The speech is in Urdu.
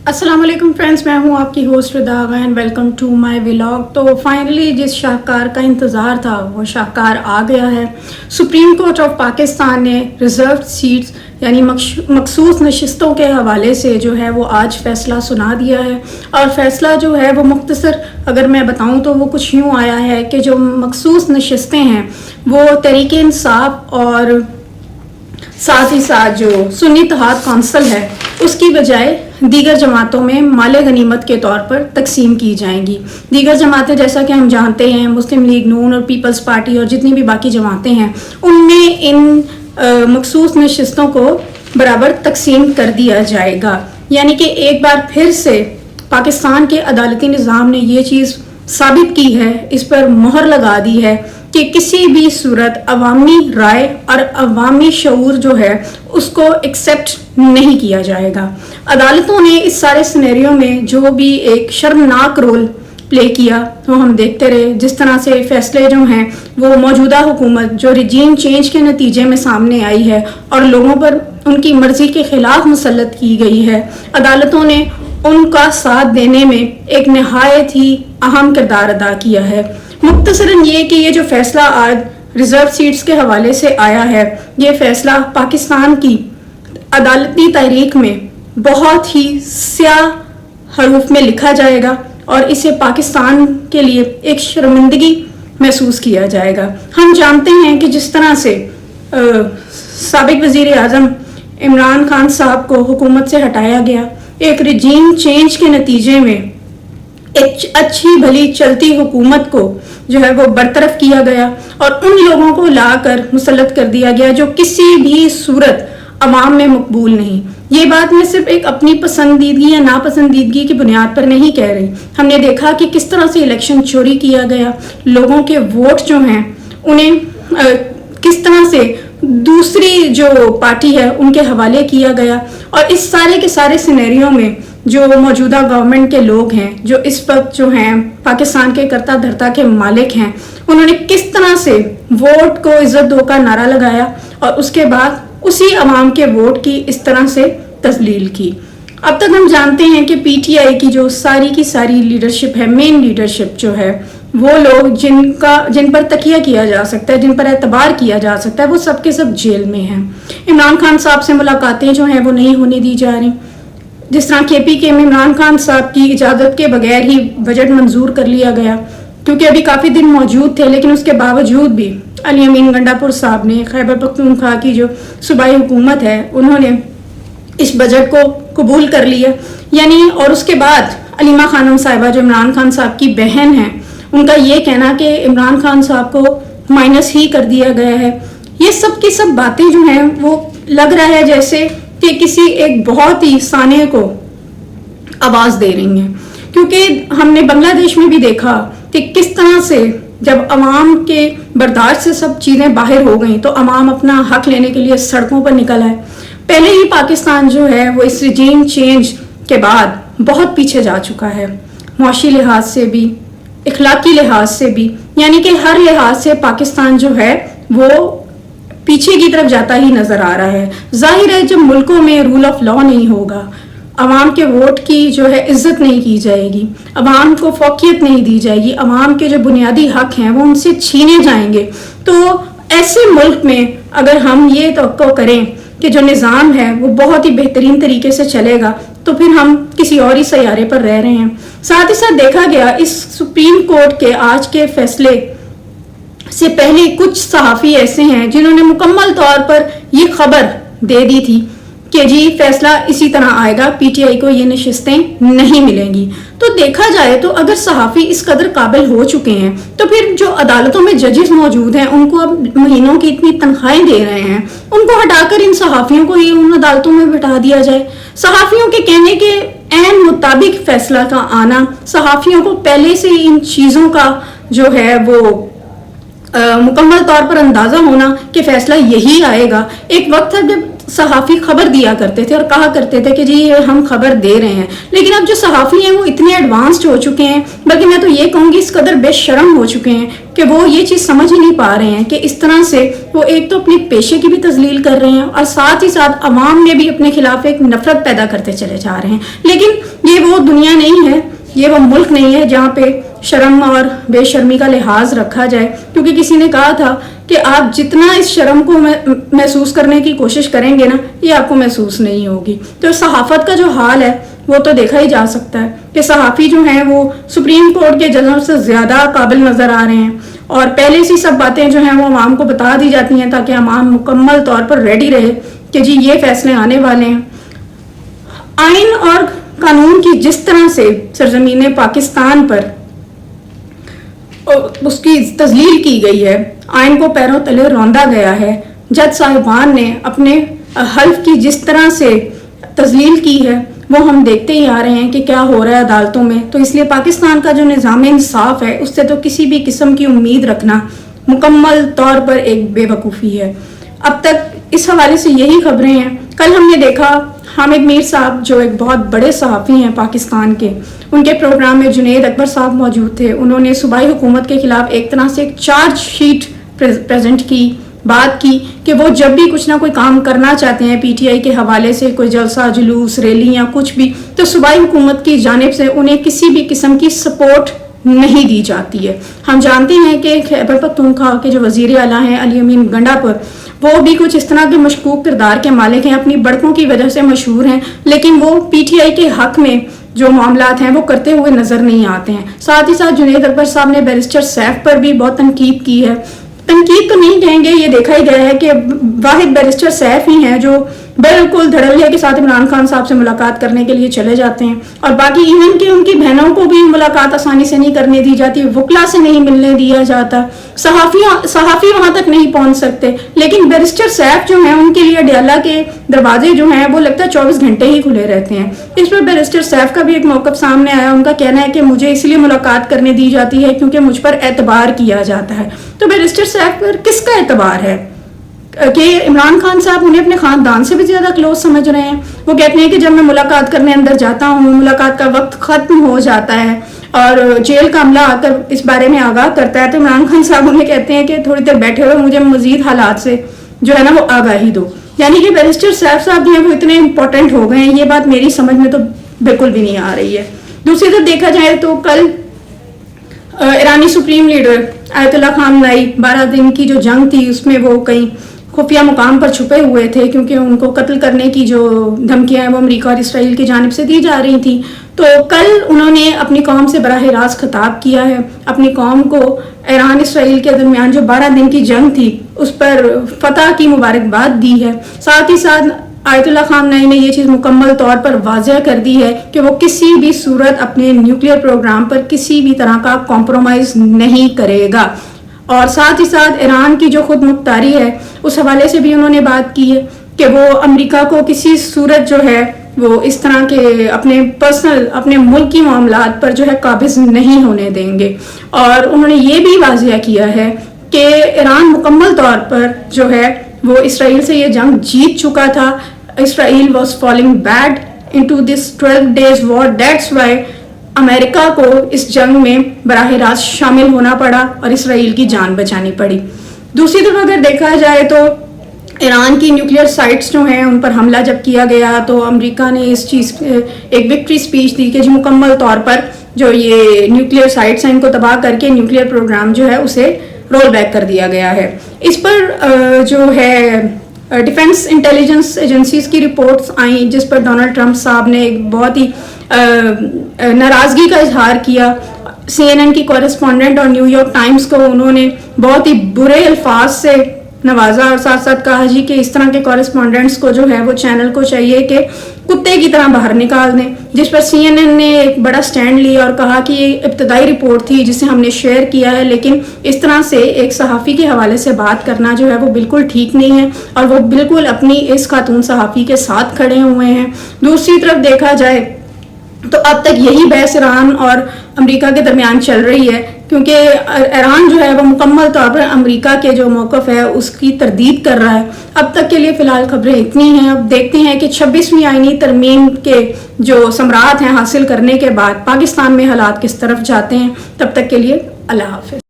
السلام علیکم فرینڈس، میں ہوں آپ کی host Rida Agha and welcome to my vlog. تو فائنلی جس شاہکار کا انتظار تھا وہ شاہکار آ گیا ہے۔ سپریم کورٹ آف پاکستان نے ریزرو سیٹس یعنی مخصوص نشستوں کے حوالے سے جو ہے وہ آج فیصلہ سنا دیا ہے، اور فیصلہ جو ہے وہ مختصر اگر میں بتاؤں تو وہ کچھ یوں آیا ہے کہ جو مخصوص نشستیں ہیں وہ تحریک انصاف اور ساتھ ہی ساتھ جو سنی اتحاد کونسل ہے اس کی بجائے دیگر جماعتوں میں مال غنیمت کے طور پر تقسیم کی جائیں گی۔ دیگر جماعتیں جیسا کہ ہم جانتے ہیں مسلم لیگ نون اور پیپلز پارٹی اور جتنی بھی باقی جماعتیں ہیں ان میں ان مخصوص نشستوں کو برابر تقسیم کر دیا جائے گا۔ یعنی کہ ایک بار پھر سے پاکستان کے عدالتی نظام نے یہ چیز ثابت کی ہے، اس پر مہر لگا دی ہے کہ کسی بھی صورت عوامی رائے اور عوامی شعور جو ہے اس کو ایکسیپٹ نہیں کیا جائے گا۔ عدالتوں نے اس سارے سینیریو میں جو بھی ایک شرمناک رول پلے کیا وہ ہم دیکھتے رہے، جس طرح سے فیصلے جو ہیں وہ موجودہ حکومت جو رجیم چینج کے نتیجے میں سامنے آئی ہے اور لوگوں پر ان کی مرضی کے خلاف مسلط کی گئی ہے، عدالتوں نے ان کا ساتھ دینے میں ایک نہایت ہی اہم کردار ادا کیا ہے۔ مختصراً یہ کہ یہ جو فیصلہ آج ریزرو سیٹس کے حوالے سے آیا ہے، یہ فیصلہ پاکستان کی عدالتی تاریخ میں بہت ہی سیاہ حروف میں لکھا جائے گا اور اسے پاکستان کے لیے ایک شرمندگی محسوس کیا جائے گا۔ ہم جانتے ہیں کہ جس طرح سے سابق وزیر اعظم عمران خان صاحب کو حکومت سے ہٹایا گیا، ایک رجیم چینج کے نتیجے میں ایک اچھی بھلی چلتی حکومت کو جو ہے وہ برطرف کیا گیا اور ان لوگوں کو لا کر مسلط کر دیا گیا جو کسی بھی صورت عوام میں مقبول نہیں۔ یہ بات میں صرف ایک اپنی پسندیدگی یا ناپسندیدگی کی بنیاد پر نہیں کہہ رہی، ہم نے دیکھا کہ کس طرح سے الیکشن چوری کیا گیا، لوگوں کے ووٹ جو ہیں انہیں کس طرح سے دوسری جو پارٹی ہے ان کے حوالے کیا گیا، اور اس سارے کے سارے سینیریو میں جو موجودہ گورنمنٹ کے لوگ ہیں جو اس وقت جو ہیں پاکستان کے کرتا دھرتا کے مالک ہیں، انہوں نے کس طرح سے ووٹ کو عزت دو کا نعرہ لگایا اور اس کے بعد اسی عوام کے ووٹ کی اس طرح سے تذلیل کی۔ اب تک ہم جانتے ہیں کہ پی ٹی آئی کی جو ساری کی ساری لیڈرشپ ہے، مین لیڈرشپ جو ہے، وہ لوگ جن پر تکیہ کیا جا سکتا ہے، جن پر اعتبار کیا جا سکتا ہے، وہ سب کے سب جیل میں ہیں۔ عمران خان صاحب سے ملاقاتیں جو ہیں وہ نہیں ہونے دی جا رہی، جس طرح کے پی کے میں عمران خان صاحب کی اجازت کے بغیر ہی بجٹ منظور کر لیا گیا، کیونکہ ابھی کافی دن موجود تھے، لیکن اس کے باوجود بھی علی امین گنڈا پور صاحب نے خیبر پختونخوا کی جو صوبائی حکومت ہے انہوں نے اس بجٹ کو قبول کر لیا، یعنی اور اس کے بعد علیمہ خانم صاحبہ جو عمران خان صاحب کی بہن ہیں ان کا یہ کہنا کہ عمران خان صاحب کو مائنس ہی کر دیا گیا ہے۔ یہ سب کی سب باتیں جو ہیں وہ لگ رہا ہے جیسے کہ کسی ایک بہت ہی سانے کو آواز دے رہی ہیں، کیونکہ ہم نے بنگلہ دیش میں بھی دیکھا کہ کس طرح سے جب عوام کے برداشت سے سب چیزیں باہر ہو گئیں تو عوام اپنا حق لینے کے لیے سڑکوں پر نکل آئے۔ پہلے ہی پاکستان جو ہے وہ اس رجیم چینج کے بعد بہت پیچھے جا چکا ہے، معاشی لحاظ سے بھی، اخلاقی لحاظ سے بھی، یعنی کہ ہر لحاظ سے پاکستان جو ہے وہ پیچھے کی طرف جاتا ہی نظر آ رہا ہے۔ ظاہر ہے جب ملکوں میں رول آف لا نہیں ہوگا، عوام کے ووٹ کی جو ہے عزت نہیں کی جائے گی، عوام کو فوقیت نہیں دی جائے گی، عوام کے جو بنیادی حق ہیں وہ ان سے چھینے جائیں گے، تو ایسے ملک میں اگر ہم یہ توقع کریں کہ جو نظام ہے وہ بہت ہی بہترین طریقے سے چلے گا تو پھر ہم کسی اور ہی سیارے پر رہ رہے ہیں۔ ساتھ ہی ساتھ دیکھا گیا اس سپریم کورٹ کے آج کے فیصلے سے پہلے کچھ صحافی ایسے ہیں جنہوں نے مکمل طور پر یہ خبر دے دی تھی کہ جی فیصلہ اسی طرح آئے گا، پی ٹی آئی کو یہ نشستیں نہیں ملیں گی۔ تو دیکھا جائے تو اگر صحافی اس قدر قابل ہو چکے ہیں تو پھر جو عدالتوں میں ججز موجود ہیں ان کو اب مہینوں کی اتنی تنخواہیں دے رہے ہیں، ان کو ہٹا کر ان صحافیوں کو ہی ان عدالتوں میں بٹھا دیا جائے۔ صحافیوں کے کہنے کے عین مطابق فیصلہ کا آنا، صحافیوں کو پہلے سے ہی ان چیزوں کا جو ہے وہ مکمل طور پر اندازہ ہونا کہ فیصلہ یہی آئے گا۔ ایک وقت تھا جب صحافی خبر دیا کرتے تھے اور کہا کرتے تھے کہ جی ہم خبر دے رہے ہیں، لیکن اب جو صحافی ہیں وہ اتنے ایڈوانسڈ ہو چکے ہیں، بلکہ میں تو یہ کہوں گی اس قدر بے شرم ہو چکے ہیں کہ وہ یہ چیز سمجھ ہی نہیں پا رہے ہیں کہ اس طرح سے وہ ایک تو اپنے پیشے کی بھی تذلیل کر رہے ہیں اور ساتھ ہی ساتھ عوام میں بھی اپنے خلاف ایک نفرت پیدا کرتے چلے جا رہے ہیں۔ لیکن یہ وہ دنیا نہیں ہے، یہ وہ ملک نہیں ہے جہاں پہ شرم اور بے شرمی کا لحاظ رکھا جائے، کیونکہ کسی نے کہا تھا کہ آپ جتنا اس شرم کو محسوس کرنے کی کوشش کریں گے نا، یہ آپ کو محسوس نہیں ہوگی۔ تو صحافت کا جو حال ہے وہ تو دیکھا ہی جا سکتا ہے کہ صحافی جو ہیں وہ سپریم کورٹ کے ججوں سے زیادہ قابل نظر آ رہے ہیں، اور پہلے سے سب باتیں جو ہیں وہ عوام کو بتا دی جاتی ہیں تاکہ عوام مکمل طور پر ریڈی رہے کہ جی یہ فیصلے آنے والے ہیں۔ آئین اور قانون کی جس طرح سے سرزمین پاکستان پر اس کی تذلیل کی گئی ہے، آئین کو پیروں تلے روندا گیا ہے، جج صاحبان نے اپنے حلف کی جس طرح سے تذلیل کی ہے وہ ہم دیکھتے ہی آ رہے ہیں کہ کیا ہو رہا ہے عدالتوں میں۔ تو اس لیے پاکستان کا جو نظام انصاف ہے اس سے تو کسی بھی قسم کی امید رکھنا مکمل طور پر ایک بے وقوفی ہے۔ اب تک اس حوالے سے یہی خبریں ہیں۔ کل ہم نے دیکھا حامد میر صاحب جو ایک بہت بڑے صحافی ہیں پاکستان کے، ان کے پروگرام میں جنید اکبر صاحب موجود تھے۔ انہوں نے صوبائی حکومت کے خلاف ایک طرح سے ایک چارج شیٹ پریزنٹ کی، بات کی کہ وہ جب بھی کچھ نہ کوئی کام کرنا چاہتے ہیں پی ٹی آئی کے حوالے سے، کوئی جلسہ جلوس ریلی یا کچھ بھی، تو صوبائی حکومت کی جانب سے انہیں کسی بھی قسم کی سپورٹ نہیں دی جاتی ہے۔ ہم جانتے ہیں کہ خیبر پختونخوا کے جو وزیر اعلیٰ ہیں علی امین گنڈا وہ بھی کچھ اس طرح کے مشکوک کردار کے مالک ہیں، اپنی بڑکوں کی وجہ سے مشہور ہیں، لیکن وہ پی ٹی آئی کے حق میں جو معاملات ہیں وہ کرتے ہوئے نظر نہیں آتے ہیں۔ ساتھ ہی ساتھ جنید اکبر صاحب نے بیرسٹر سیف پر بھی بہت تنقید کی ہے۔ تنقید تو نہیں کہیں گے، یہ دیکھا ہی گیا ہے کہ واحد بیرسٹر سیف ہی ہیں جو بالکل دھڑلے کے ساتھ عمران خان صاحب سے ملاقات کرنے کے لیے چلے جاتے ہیں، اور باقی ایون کہ ان کی بہنوں کو بھی ملاقات آسانی سے نہیں کرنے دی جاتی، وکلا سے نہیں ملنے دیا جاتا، صحافی وہاں تک نہیں پہنچ سکتے، لیکن بیرسٹر سیف جو ہیں ان کے لیے اڈیالہ کے دروازے جو ہیں وہ لگتا ہے 24 گھنٹے ہی کھلے رہتے ہیں۔ اس پر بیرسٹر سیف کا بھی ایک موقف سامنے آیا، ان کا کہنا ہے کہ مجھے اس لیے ملاقات کرنے دی جاتی ہے کیونکہ مجھ پر اعتبار کیا جاتا ہے۔ تو بیرسٹر سیف پر کس کا اعتبار ہے کہ عمران خان صاحب انہیں اپنے خاندان سے بھی زیادہ کلوز سمجھ رہے ہیں؟ وہ کہتے ہیں کہ جب میں ملاقات کرنے اندر جاتا ہوں، ملاقات کا وقت ختم ہو جاتا ہے اور جیل کا عملہ آ کر اس بارے میں آگاہ کرتا ہے تو عمران خان صاحب انہیں کہتے ہیں کہ تھوڑی دیر بیٹھے ہوئے مجھے مزید حالات سے جو ہے نا وہ آگاہی دو۔ یعنی کہ بیرسٹر سیف صاحب جو ہیں وہ اتنے امپورٹنٹ ہو گئے ہیں، یہ بات میری سمجھ میں تو بالکل بھی نہیں آ رہی ہے۔ دوسری طرف دیکھا جائے تو کل ایرانی سپریم لیڈر آیت اللہ خامنائی 12 دن کی جو جنگ تھی اس میں وہ کہیں خفیہ مقام پر چھپے ہوئے تھے کیونکہ ان کو قتل کرنے کی جو دھمکیاں ہیں وہ امریکہ اور اسرائیل کی جانب سے دی جا رہی تھیں۔ تو کل انہوں نے اپنی قوم سے براہ راست خطاب کیا ہے، اپنی قوم کو ایران اسرائیل کے درمیان جو 12 دن کی جنگ تھی اس پر فتح کی مبارکباد دی ہے۔ ساتھ ہی ساتھ آیت اللہ خامنائی نے یہ چیز مکمل طور پر واضح کر دی ہے کہ وہ کسی بھی صورت اپنے نیوکلیئر پروگرام پر کسی بھی طرح کا کمپرومائز نہیں کرے گا، اور ساتھ ہی ساتھ ایران کی جو خود مختاری ہے اس حوالے سے بھی انہوں نے بات کی ہے کہ وہ امریکہ کو کسی صورت جو ہے وہ اس طرح کے اپنے پرسنل اپنے ملکی معاملات پر جو ہے قابض نہیں ہونے دیں گے۔ اور انہوں نے یہ بھی واضح کیا ہے کہ ایران مکمل طور پر جو ہے وہ اسرائیل سے یہ جنگ جیت چکا تھا۔ Israel was falling bad into this 12 days war، that's why امریکہ کو اس جنگ میں براہ راست شامل ہونا پڑا اور اسرائیل کی جان بچانی پڑی۔ دوسری طرف اگر دیکھا جائے تو ایران کی نیوکلیئر سائٹس جو ہیں ان پر حملہ جب کیا گیا تو امریکہ نے اس چیز ایک وکٹری سپیچ دی کہ جی مکمل طور پر جو یہ نیوکلیئر سائٹس ہیں ان کو تباہ کر کے نیوکلیئر پروگرام جو ہے اسے رول بیک کر دیا گیا ہے۔ اس پر جو ہے ڈیفنس انٹیلیجنس ایجنسیز کی رپورٹس آئیں جس پر ڈونلڈ ٹرمپ صاحب نے ایک بہت ہی ناراضگی کا اظہار کیا۔ سی این این کی کورسپونڈنٹ اور نیو یارک ٹائمز کو انہوں نے بہت ہی برے الفاظ سے نوازا اور ساتھ ساتھ کہا جی کہ اس طرح کے کورسپونڈنٹس کو جو ہے وہ چینل کو چاہیے کہ کتے کی طرح باہر نکال دیں، جس پر سی این این نے ایک بڑا سٹینڈ لیا اور کہا کہ یہ ابتدائی رپورٹ تھی جسے ہم نے شیئر کیا ہے، لیکن اس طرح سے ایک صحافی کے حوالے سے بات کرنا جو ہے وہ بالکل ٹھیک نہیں ہے اور وہ بالکل اپنی اس خاتون صحافی کے ساتھ کھڑے ہوئے ہیں۔ دوسری طرف دیکھا جائے تو اب تک یہی بحث ایران اور امریکہ کے درمیان چل رہی ہے، کیونکہ ایران جو ہے وہ مکمل طور پر امریکہ کے جو موقف ہے اس کی تردید کر رہا ہے۔ اب تک کے لیے فی الحال خبریں اتنی ہیں، اب دیکھتے ہیں کہ 26ویں آئینی ترمیم کے جو ثمرات ہیں حاصل کرنے کے بعد پاکستان میں حالات کس طرف جاتے ہیں۔ تب تک کے لیے اللہ حافظ۔